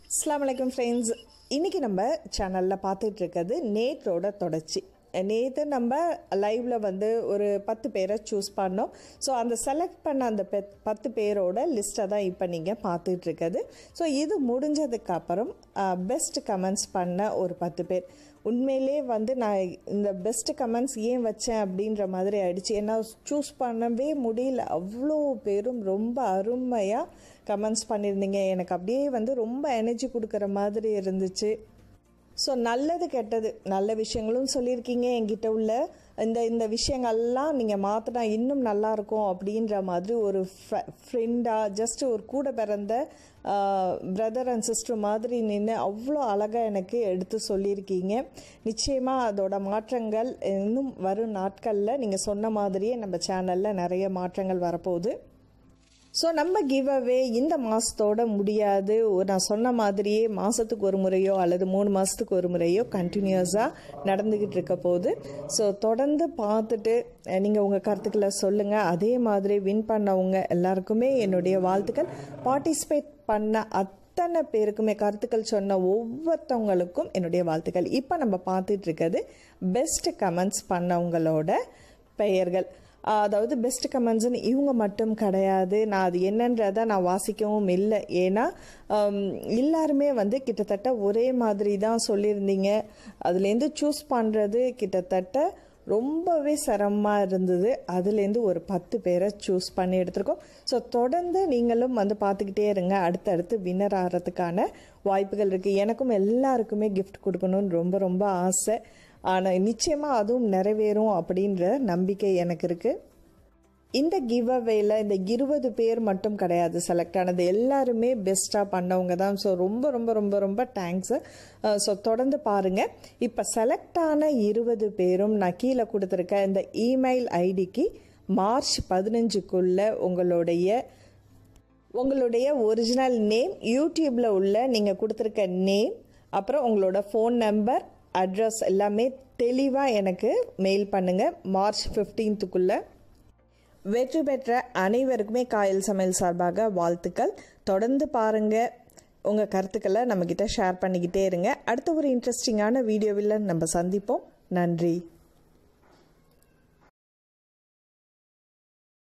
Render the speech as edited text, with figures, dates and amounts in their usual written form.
அஸ்ஸலாமு அலைக்கும் ஃப்ரெண்ட்ஸ். இன்றைக்கி நம்ம சேனலில் பார்த்துட்டு இருக்கிறது நேற்றோட தொடர்ச்சி. நேற்று நம்ம லைவில் வந்து ஒரு 10 பேரை சூஸ் பண்ணோம். ஸோ அந்த செலக்ட் பண்ண அந்த 10 பேரோட லிஸ்ட்டை தான் இப்போ நீங்கள் பார்த்துட்ருக்குது. ஸோ இது முடிஞ்சதுக்கப்புறம் பெஸ்ட் கமெண்ட்ஸ் பண்ண ஒரு 10 பேர். உண்மையிலே வந்து நான் இந்த பெஸ்ட் கமெண்ட்ஸ் ஏன் வச்சேன் அப்படின்ற மாதிரி ஆயிடுச்சு. ஏன்னா சூஸ் பண்ணவே முடியல. அவ்வளோ பேரும் ரொம்ப அருமையாக கமெண்ட்ஸ் பண்ணியிருந்தீங்க. எனக்கு அப்படியே வந்து ரொம்ப எனர்ஜி கொடுக்குற மாதிரி இருந்துச்சு. ஸோ நல்லது கெட்டது நல்ல விஷயங்களும் சொல்லியிருக்கீங்க. என்கிட்ட உள்ள இந்த விஷயங்கள்லாம் நீங்கள் மாற்றினா இன்னும் நல்லாயிருக்கும் அப்படின்ற மாதிரி ஒரு ஃப்ரெண்டாக ஜஸ்ட் ஒரு கூட பிறந்த பிரதர் அண்ட் சிஸ்டர் மாதிரி நின்று அவ்வளோ அழகாக எனக்கு எடுத்து சொல்லியிருக்கீங்க. நிச்சயமாக அதோட மாற்றங்கள் இன்னும் வரும் நாட்களில் நீங்கள் சொன்ன மாதிரியே நம்ம சேனலில் நிறைய மாற்றங்கள் வரப்போகுது. ஸோ நம்ம கிவ் அவே இந்த மாதத்தோட முடியாது. நான் சொன்ன மாதிரியே மாதத்துக்கு ஒரு முறையோ அல்லது 3 மாதத்துக்கு ஒரு முறையோ கண்டினியூஸாக நடந்துக்கிட்டு இருக்க போகுது. ஸோ தொடர்ந்து பார்த்துட்டு நீங்கள் உங்கள் கருத்துக்களை சொல்லுங்கள். அதே மாதிரி வின் பண்ணவங்க எல்லாருக்குமே என்னுடைய வாழ்த்துக்கள். பார்ட்டிசிபேட் பண்ண அத்தனை பேருக்குமே கருத்துக்கள் சொன்ன ஒவ்வொருத்தவங்களுக்கும் என்னுடைய வாழ்த்துக்கள். இப்போ நம்ம பார்த்துட்டு இருக்கிறது பெஸ்ட் கமெண்ட்ஸ் பண்ணவங்களோட பெயர்கள். அதாவது பெஸ்ட் கமெண்ட்ஸ்ன்னு இவங்க மட்டும் கிடையாது. நான் அது என்னன்றதை நான் வாசிக்கவும் இல்லை. ஏன்னா எல்லாருமே வந்து கிட்டத்தட்ட ஒரே மாதிரி தான் சொல்லியிருந்தீங்க. அதுலேருந்து சூஸ் பண்ணுறது கிட்டத்தட்ட ரொம்பவே சிரமமாக இருந்தது. அதுலேருந்து ஒரு 10 பேரை சூஸ் பண்ணி எடுத்திருக்கோம். ஸோ தொடர்ந்து நீங்களும் வந்து பார்த்துக்கிட்டே இருங்க. அடுத்தடுத்து வின்னர் ஆகிறதுக்கான வாய்ப்புகள் இருக்குது. எனக்கும் எல்லாருக்குமே கிஃப்ட் கொடுக்கணும்னு ரொம்ப ரொம்ப ஆசை. ஆனால் நிச்சயமாக அதுவும் நிறைவேறும் அப்படின்ற நம்பிக்கை எனக்கு இருக்குது. இந்த கிவ் அவேல இந்த 20 பேர் மட்டும் கிடையாது செலக்ட் ஆனது. எல்லாருமே பெஸ்ட்டாக பண்ணவங்க தான். ஸோ ரொம்ப ரொம்ப ரொம்ப ரொம்ப தேங்க்ஸு. ஸோ தொடர்ந்து பாருங்கள். இப்போ செலக்ட் ஆன 20 பேரும் நான் கீழே கொடுத்துருக்க இந்த இமெயில் ஐடிக்கு மார்ச் 15க்குள்ளே உங்களுடைய ஒரிஜினல் நேம், யூடியூப்பில் உள்ள நீங்கள் கொடுத்துருக்க நேம், அப்புறம் உங்களோட ஃபோன் நம்பர், அட்ரஸ் எல்லாமே தெளிவாக எனக்கு மெயில் பண்ணுங்கள். மார்ச் 15க்குள்ளே வெற்றி பெற்ற அனைவருக்குமே காயல் சமையல் சார்பாக வாழ்த்துக்கள். தொடர்ந்து பாருங்கள். உங்கள் கருத்துக்களை நம்மக்கிட்ட ஷேர் பண்ணிக்கிட்டே இருங்க. அடுத்த ஒரு இன்ட்ரெஸ்டிங்கான வீடியோவில் நம்ம சந்திப்போம். நன்றி.